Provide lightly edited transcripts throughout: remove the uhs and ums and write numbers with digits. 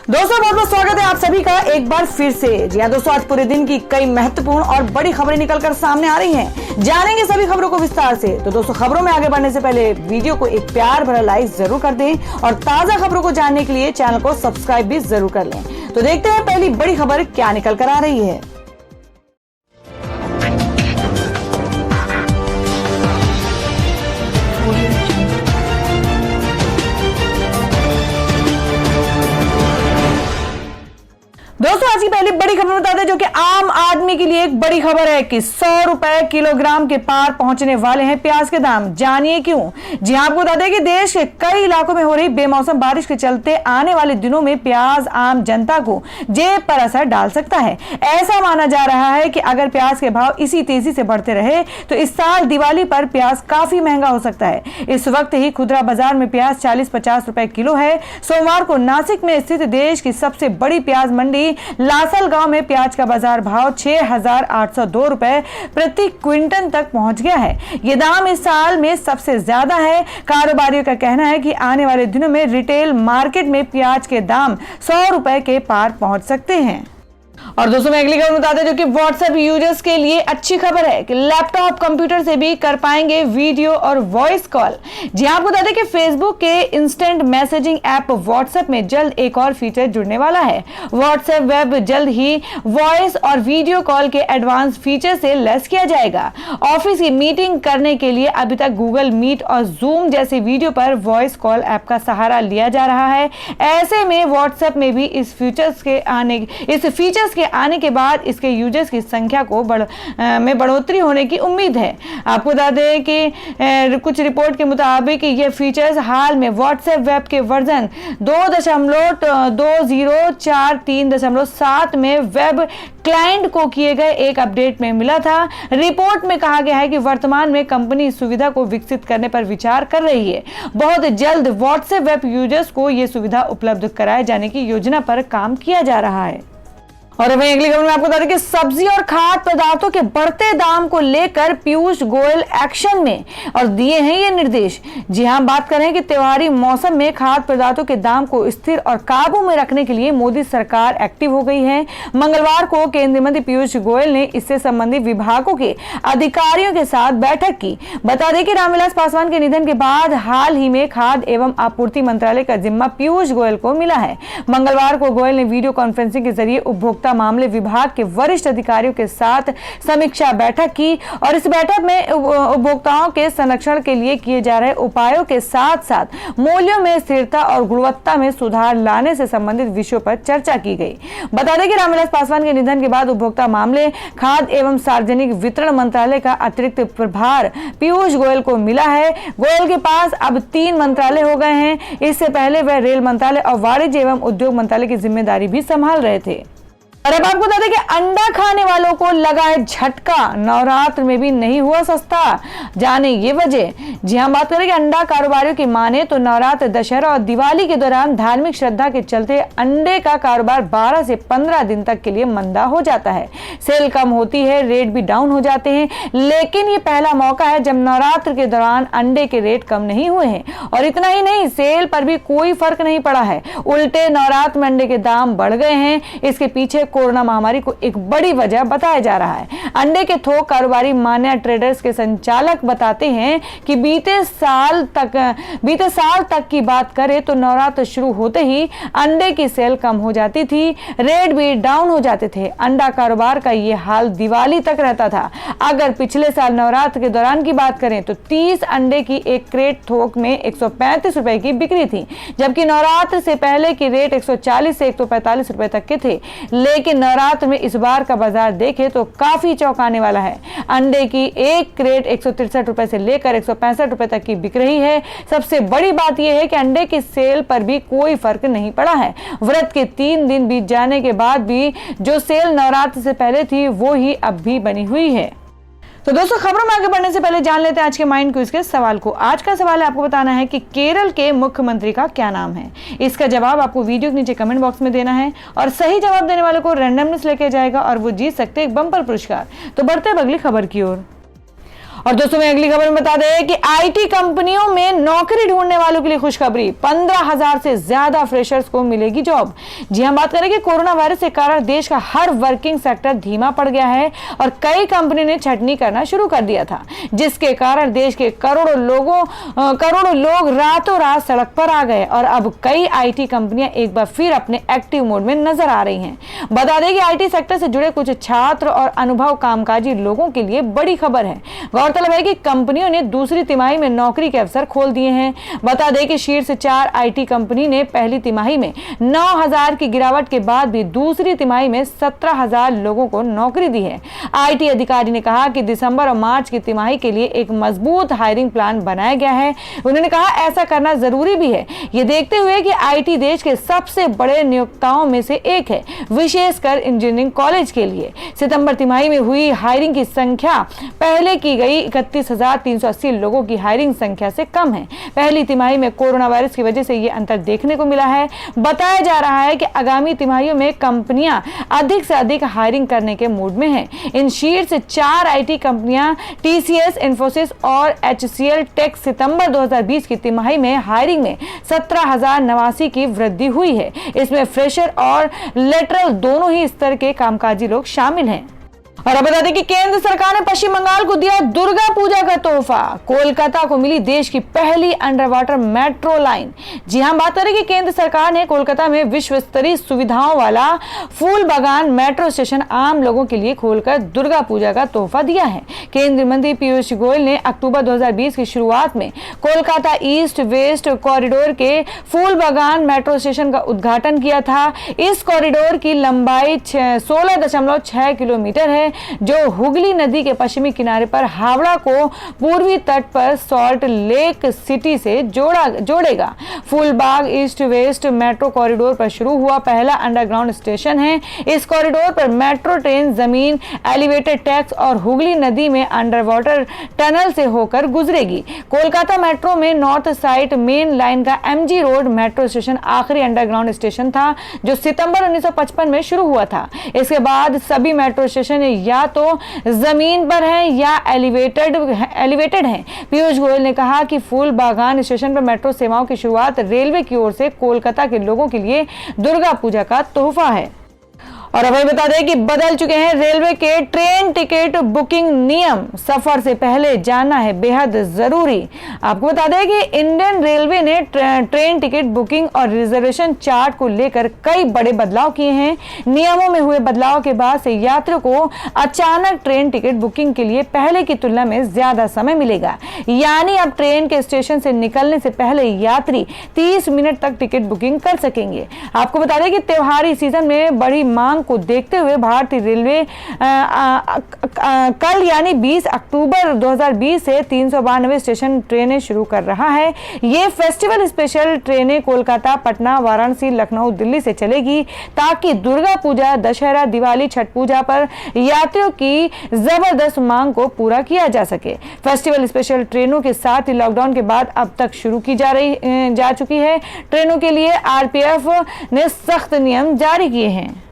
दोस्तों बहुत बहुत स्वागत है आप सभी का एक बार फिर से। जी हाँ दोस्तों, आज पूरे दिन की कई महत्वपूर्ण और बड़ी खबरें निकलकर सामने आ रही हैं। जानेंगे सभी खबरों को विस्तार से। तो दोस्तों, खबरों में आगे बढ़ने से पहले वीडियो को एक प्यार भरा लाइक जरूर कर दें और ताजा खबरों को जानने के लिए चैनल को सब्सक्राइब भी जरूर कर लें। तो देखते हैं पहली बड़ी खबर क्या निकल कर आ रही है। दोस्तों, आज की पहली बड़ी खबर बताते हैं जो कि आम आदमी के लिए एक बड़ी खबर है कि 100 रुपए किलोग्राम के पार पहुंचने वाले हैं प्याज के दाम। जानिए क्यों। जी हां, आपको बता दें कि देश के कई इलाकों में हो रही बेमौसम बारिश के चलते आने वाले दिनों में प्याज आम जनता को जेब पर असर डाल सकता है। ऐसा माना जा रहा है कि अगर प्याज के भाव इसी तेजी से बढ़ते रहे तो इस साल दिवाली पर प्याज काफी महंगा हो सकता है। इस वक्त ही खुदरा बाजार में प्याज 40-50 रुपए किलो है। सोमवार को नासिक में स्थित देश की सबसे बड़ी प्याज मंडी लासलगांव में प्याज का बाजार भाव 6,802 रुपए प्रति क्विंटल तक पहुंच गया है। ये दाम इस साल में सबसे ज्यादा है। कारोबारियों का कहना है कि आने वाले दिनों में रिटेल मार्केट में प्याज के दाम 100 रुपए के पार पहुंच सकते हैं। और दोस्तों, मैं अगली खबर बताते हैं जो कि व्हाट्सएप यूजर्स के लिए अच्छी खबर है कि लैपटॉप कंप्यूटर से भी कर पाएंगे वीडियो और वॉइस कॉल। जी हां, आपको बता दें कि फेसबुक के इंस्टेंट मैसेजिंग ऐप व्हाट्सएप में जल्द एक और फीचर जुड़ने वाला है। व्हाट्सएप वेब जल्द ही वॉइस और वीडियो कॉल के एडवांस फीचर से लैस किया जाएगा। ऑफिस की मीटिंग करने के लिए अभी तक गूगल मीट और जूम जैसे वीडियो पर वॉइस कॉल ऐप का सहारा लिया जा रहा है। ऐसे में व्हाट्सएप में भी इस फीचर्स के आने के बाद इसके यूजर्स की संख्या को बढ़ोतरी होने की उम्मीद है। आपको बता दें कि कुछ रिपोर्ट के मुताबिक ये फीचर्स हाल में व्हाट्सएप वेब के वर्जन 2.2043.7 में वेब क्लाइंट को किए गए एक अपडेट में मिला था। रिपोर्ट में कहा गया है कि वर्तमान में कंपनी इस सुविधा को विकसित करने पर विचार कर रही है। बहुत जल्द व्हाट्सएप वेब यूजर्स को यह सुविधा उपलब्ध कराए जाने की योजना पर काम किया जा रहा है। और वहीं अगली खबर में आपको बता दें कि सब्जी और खाद्य पदार्थों के बढ़ते दाम को लेकर पीयूष गोयल एक्शन में और दिए हैं ये निर्देश। जी हां, बात करें कि त्योहारी मौसम में खाद्य पदार्थों के दाम को स्थिर और काबू में रखने के लिए मोदी सरकार एक्टिव हो गई है। मंगलवार को केंद्रीय मंत्री पीयूष गोयल ने इससे संबंधित विभागों के अधिकारियों के साथ बैठक की। बता दें कि रामविलास पासवान के निधन के बाद हाल ही में खाद्य एवं आपूर्ति मंत्रालय का जिम्मा पीयूष गोयल को मिला है। मंगलवार को गोयल ने वीडियो कॉन्फ्रेंसिंग के जरिए उपभोक्ता मामले विभाग के वरिष्ठ अधिकारियों के साथ समीक्षा बैठक की और इस बैठक में उपभोक्ताओं के संरक्षण के लिए किए जा रहे उपायों के साथ साथ मूल्यों में स्थिरता और गुणवत्ता में सुधार लाने से संबंधित विषयों पर चर्चा की गई। बता दें कि रामविलास पासवान के निधन के बाद उपभोक्ता मामले, खाद्य एवं सार्वजनिक वितरण मंत्रालय का अतिरिक्त प्रभार पीयूष गोयल को मिला है। गोयल के पास अब 3 मंत्रालय हो गए हैं। इससे पहले वह रेल मंत्रालय और वाणिज्य एवं उद्योग मंत्रालय की जिम्मेदारी भी संभाल रहे थे। और अब आपको बता दें कि अंडा खाने वालों को लगा है झटका। नवरात्र में भी नहीं हुआ सस्ता। जाने ये वजह। जी हां, बात करें कि अंडा कारोबारियों की माने तो नवरात्र, दशहरा और दिवाली के दौरान धार्मिक श्रद्धा के चलते अंडे का कारोबार 12 से 15 दिन तक के लिए मंदा हो जाता है। सेल कम होती है, रेट भी डाउन हो जाते हैं। लेकिन ये पहला मौका है जब नवरात्र के दौरान अंडे के रेट कम नहीं हुए हैं। और इतना ही नहीं, सेल पर भी कोई फर्क नहीं पड़ा है। उल्टे नवरात्र में अंडे के दाम बढ़ गए हैं। इसके पीछे कोरोना महामारी को एक बड़ी वजह बताया जा रहा है। अंडे के थोक कारोबारी मान्या ट्रेडर्स के संचालक बताते हैं कि बीते साल तक की बात करें तो नवरात्र शुरू होते ही अंडे की सेल कम हो जाती थी, रेट भी डाउन हो जाते थे। अंडा कारोबार का ये हाल दिवाली तक रहता था। अगर पिछले साल नवरात्र के दौरान की बात करें तो 30 अंडे की एक क्रेट थोक में 135 रुपए की बिक्री थी, जबकि नवरात्र से पहले की रेट 140 से 145 रुपए तक के थे। लेकिन नवरात्र में इस बार का बाजार देखें तो काफी चौंकाने वाला है। अंडे की एक क्रेट 163 रुपए से लेकर 165 रुपए तक की बिक रही है। सबसे बड़ी बात यह है कि अंडे की सेल पर भी कोई फर्क नहीं पड़ा है। व्रत के 3 दिन बीत जाने के बाद भी जो सेल नवरात्र से पहले थी वो ही अब भी बनी हुई है। तो दोस्तों, खबरों में आगे बढ़ने से पहले जान लेते हैं आज के माइंड क्विज के सवाल को। आज का सवाल है, आपको बताना है कि केरल के मुख्यमंत्री का क्या नाम है। इसका जवाब आपको वीडियो के नीचे कमेंट बॉक्स में देना है और सही जवाब देने वाले को रैंडमनेस लेके जाएगा और वो जीत सकते हैं एक बम्पर पुरस्कार। तो बढ़ते हैं अगली खबर की ओर। और दोस्तों मैं अगली खबर में बता दें कि आईटी कंपनियों में नौकरी ढूंढने वालों के लिए खुशखबरी, 15,000 से ज्यादा फ्रेशर्स को मिलेगी जॉब। जी हम बात करें कि कोरोना वायरस के कारण देश का हर वर्किंग सेक्टर धीमा पड़ गया है और कई कंपनी ने छटनी करना शुरू कर दिया था, जिसके कारण देश के करोड़ों लोग रातों रात सड़क पर आ गए और अब कई आईटी कंपनियां एक बार फिर अपने एक्टिव मोड में नजर आ रही हैं। बता दें कि आईटी सेक्टर से जुड़े कुछ छात्र और अनुभव कामकाजी लोगों के लिए बड़ी खबर है। गौरतलब है कि कंपनियों ने दूसरी तिमाही में नौकरी के अवसर खोल दिए हैं। बता दें कि शीर्ष 4 आईटी कंपनी ने पहली तिमाही में 9,000 की गिरावट के बाद भी दूसरी तिमाही में 17,000 लोगों को नौकरी दी है। आईटी अधिकारी ने कहा कि दिसंबर और मार्च की तिमाही के लिए एक मजबूत हायरिंग प्लान बनाया गया है। उन्होंने कहा ऐसा करना जरूरी भी है, ये देखते हुए कि आईटी देश के सबसे बड़े नियोक्ताओं में से एक है, विशेषकर इंजीनियरिंग कॉलेज के लिए। सितंबर तिमाही में हुई हायरिंग की संख्या पहले की गई 31,380 लोगों की हायरिंग संख्या से कम है। पहली तिमाही में कोरोना वायरस की वजह से यह अंतर देखने को मिला है। बताया जा रहा है कि आगामी तिमाहियों में कंपनियां अधिक से अधिक हायरिंग करने के मूड में हैं। इन शीर्ष 4 आईटी कंपनियां टीसीएस, इन्फोसिस और एचसीएल टेक सितंबर 2020 की तिमाही में हायरिंग में 17,089 की वृद्धि हुई है। इसमें फ्रेशर और लेटरल दोनों ही स्तर के कामकाजी लोग शामिल हैं। और अब बता दें कि केंद्र सरकार ने पश्चिम बंगाल को दिया दुर्गा पूजा का तोहफा। कोलकाता को मिली देश की पहली अंडर वाटर मेट्रो लाइन। जी हां, बात करें कि केंद्र सरकार ने कोलकाता में विश्व स्तरीय सुविधाओं वाला फूल बागान मेट्रो स्टेशन आम लोगों के लिए खोलकर दुर्गा पूजा का तोहफा दिया है। केंद्रीय मंत्री पीयूष गोयल ने अक्टूबर 2020 की शुरुआत में कोलकाता ईस्ट वेस्ट कॉरिडोर के फूल बागान मेट्रो स्टेशन का उद्घाटन किया था। इस कॉरिडोर की लंबाई 16.6 किलोमीटर है, जो हुगली नदी के पश्चिमी किनारे पर हावड़ा को पूर्वी तट पर सॉल्ट लेक सिटी से जोड़ेगा। Phoolbagh east west metro corridor पर शुरू हुआ पहला अंडरग्राउंड स्टेशन है। इस कॉरिडोर पर मेट्रो ट्रेन जमीन, एलिवेटेड ट्रैक्स और हुगली नदी में अंडर वाटर टनल से होकर गुजरेगी। कोलकाता मेट्रो में नॉर्थ साइड मेन लाइन का एमजी रोड मेट्रो स्टेशन आखिरी अंडरग्राउंड स्टेशन था, जो सितंबर 1955 में शुरू हुआ था। इसके बाद सभी मेट्रो स्टेशन या तो जमीन पर हैं या एलिवेटेड हैं। पीयूष गोयल ने कहा कि फूल बागान स्टेशन पर मेट्रो सेवाओं की शुरुआत रेलवे की ओर से कोलकाता के लोगों के लिए दुर्गा पूजा का तोहफा है। और अब बता दें कि बदल चुके हैं रेलवे के ट्रेन टिकट बुकिंग नियम। सफर से पहले जानना है बेहद जरूरी। आपको बता दें कि इंडियन रेलवे ने ट्रेन टिकट बुकिंग और रिजर्वेशन चार्ट को लेकर कई बड़े बदलाव किए हैं। नियमों में हुए बदलाव के बाद से यात्रियों को अचानक ट्रेन टिकट बुकिंग के लिए पहले की तुलना में ज्यादा समय मिलेगा। यानी अब ट्रेन के स्टेशन से निकलने से पहले यात्री 30 मिनट तक टिकट बुकिंग कर सकेंगे। आपको बता दें कि त्योहारी सीजन में बड़ी मांग को देखते हुए भारतीय रेलवे कल यानी 20 अक्टूबर 2020 से 392 स्टेशन ट्रेनें शुरू कर रहा है। ये फेस्टिवल स्पेशल ट्रेनें कोलकाता, पटना, वाराणसी, लखनऊ, दिल्ली से चलेगी, ताकि दुर्गा पूजा, दशहरा, दिवाली, छठ पूजा पर यात्रियों की जबरदस्त मांग को पूरा किया जा सके। फेस्टिवल स्पेशल ट्रेनों के साथ ही लॉकडाउन के बाद अब तक शुरू की जा चुकी है। ट्रेनों के लिए आरपीएफ ने सख्त नियम जारी किए हैं।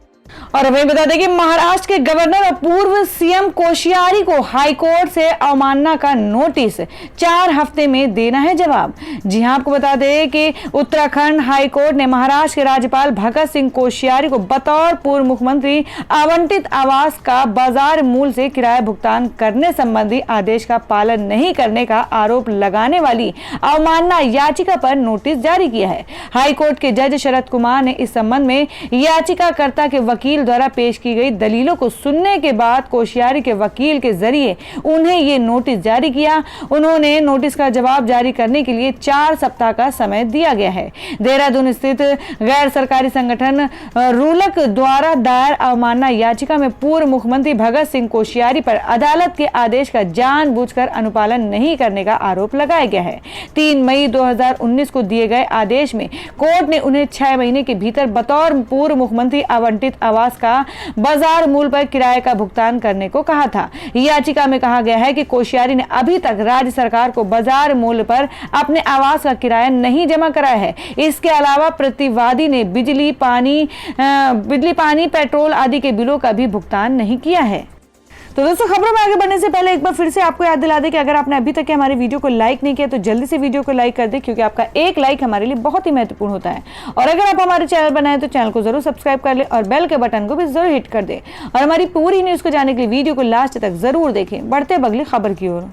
और हमें बता दें कि महाराष्ट्र के गवर्नर और पूर्व सीएम कोश्यारी को हाईकोर्ट से अवमानना का नोटिस 4 हफ्ते में देना है जवाब। जी हां, आपको बता दें कि उत्तराखंड हाईकोर्ट ने महाराष्ट्र के राज्यपाल भगत सिंह कोश्यारी को बतौर पूर्व मुख्यमंत्री आवंटित आवास का बाजार मूल्य से किराया भुगतान करने संबंधी आदेश का पालन नहीं करने का आरोप लगाने वाली अवमानना याचिका पर नोटिस जारी किया है। हाईकोर्ट के जज शरद कुमार ने इस संबंध में याचिकाकर्ता के वकील द्वारा पेश की गई दलीलों को सुनने के बाद कोश्यारी के वकील के जरिए उन्हें ये नोटिस जारी किया। उन्होंने नोटिस का जवाब जारी करने के लिए 4 सप्ताह का समय दिया गया है। देहरादून स्थित गैर सरकारी संगठन रूलक द्वारा दायर अवमानना याचिका में पूर्व मुख्यमंत्री भगत सिंह कोश्यारी पर अदालत के आदेश का जानबूझकर अनुपालन नहीं करने का आरोप लगाया गया है। 3 मई 2019 को दिए गए आदेश में कोर्ट ने उन्हें 6 महीने के भीतर बतौर पूर्व मुख्यमंत्री आवंटित आवास का बाजार मूल्य पर किराए का भुगतान करने को कहा था। याचिका में कहा गया है कि कोश्यारी ने अभी तक राज्य सरकार को बाजार मूल्य पर अपने आवास का किराया नहीं जमा कराया है। इसके अलावा प्रतिवादी ने बिजली, पानी, पेट्रोल आदि के बिलों का भी भुगतान नहीं किया है। तो दोस्तों खबरों में आगे बढ़ने से पहले एक बार फिर से आपको याद दिला दें कि अगर आपने अभी तक हमारे वीडियो को लाइक नहीं किया तो जल्दी से वीडियो को लाइक कर दें, क्योंकि आपका एक लाइक हमारे लिए बहुत ही महत्वपूर्ण होता है। और अगर आप हमारे चैनल बनाए तो चैनल को जरूर सब्सक्राइब कर ले और बेल के बटन को भी जरूर हिट कर दे। और हमारी पूरी न्यूज को जानने के लिए वीडियो को लास्ट तक जरूर देखें। बढ़ते अगली खबर की ओर।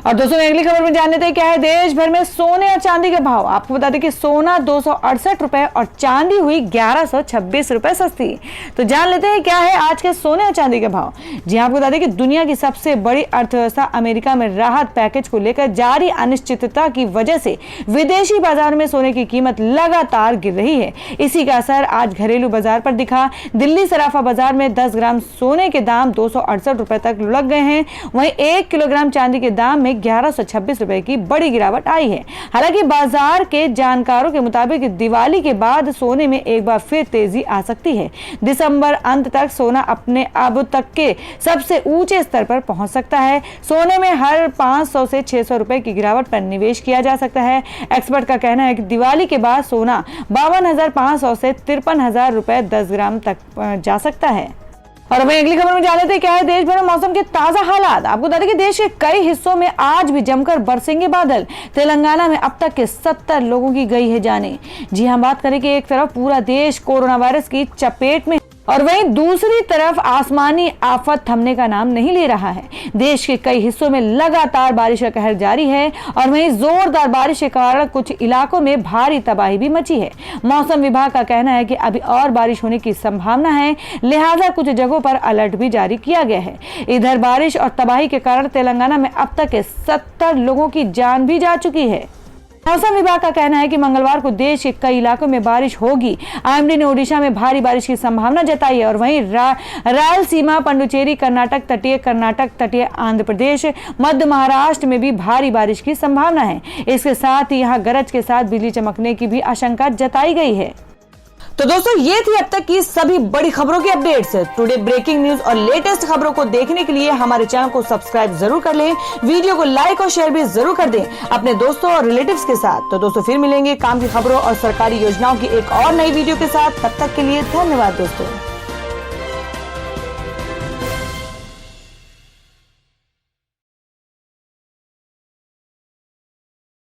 और दोस्तों अगली खबर में जान लेते हैं क्या है देश भर में सोने और चांदी के भाव। आपको बता दें कि सोना 268 रुपए और चांदी हुई 1126 रुपए सस्ती। तो जान लेते हैं क्या है आज के सोने और चांदी के भाव। जी आपको बता दें कि दुनिया की सबसे बड़ी अर्थव्यवस्था अमेरिका में राहत पैकेज को लेकर जारी अनिश्चितता की वजह से विदेशी बाजार में सोने की कीमत लगातार गिर रही है। इसी का असर आज घरेलू बाजार पर दिखा। दिल्ली सराफा बाजार में 10 ग्राम सोने के दाम 268 रुपए तक लुढ़क गए हैं। वहीं 1 किलोग्राम चांदी के दाम में 1126 रुपए की बड़ी गिरावट आई है। हालांकि बाजार के जानकारों के मुताबिक दिवाली के बाद सोने में एक बार फिर तेजी आ सकती है। दिसंबर अंत तक सोना अपने अब तक के सबसे ऊंचे स्तर पर पहुंच सकता है। सोने में हर 500 से 600 रुपए की गिरावट पर निवेश किया जा सकता है। एक्सपर्ट का कहना है कि दिवाली के बाद सोना 52,500 से 53,000 रुपए 10 ग्राम तक जा सकता है। और वहीं अगली खबर में जान लेते हैं क्या है देश भर में मौसम के ताजा हालात। आपको बता दें कि देश के कई हिस्सों में आज भी जमकर बरसेंगे बादल। तेलंगाना में अब तक के 70 लोगों की गई है जाने। जी हम बात करें कि एक तरफ पूरा देश कोरोना वायरस की चपेट में और वहीं दूसरी तरफ आसमानी आफत थमने का नाम नहीं ले रहा है। देश के कई हिस्सों में लगातार बारिश का कहर जारी है और वहीं जोरदार बारिश के कारण कुछ इलाकों में भारी तबाही भी मची है। मौसम विभाग का कहना है कि अभी और बारिश होने की संभावना है, लिहाजा कुछ जगहों पर अलर्ट भी जारी किया गया है। इधर बारिश और तबाही के कारण तेलंगाना में अब तक के 70 लोगों की जान भी जा चुकी है। मौसम विभाग का कहना है कि मंगलवार को देश के कई इलाकों में बारिश होगी। आईएमडी ने ओडिशा में भारी बारिश की संभावना जताई है और वहीं रायलसीमा, पुडुचेरी, कर्नाटक तटीय आंध्र प्रदेश, मध्य महाराष्ट्र में भी भारी बारिश की संभावना है। इसके साथ ही यहाँ गरज के साथ बिजली चमकने की भी आशंका जताई गई है। तो दोस्तों ये थी अब तक की सभी बड़ी खबरों की अपडेट्स। टुडे ब्रेकिंग न्यूज और लेटेस्ट खबरों को देखने के लिए हमारे चैनल को सब्सक्राइब जरूर कर लें। वीडियो को लाइक और शेयर भी जरूर कर दें अपने दोस्तों और रिलेटिव्स के साथ। तो दोस्तों फिर मिलेंगे काम की खबरों और सरकारी योजनाओं की एक और नई वीडियो के साथ। तब तक के लिए धन्यवाद दोस्तों।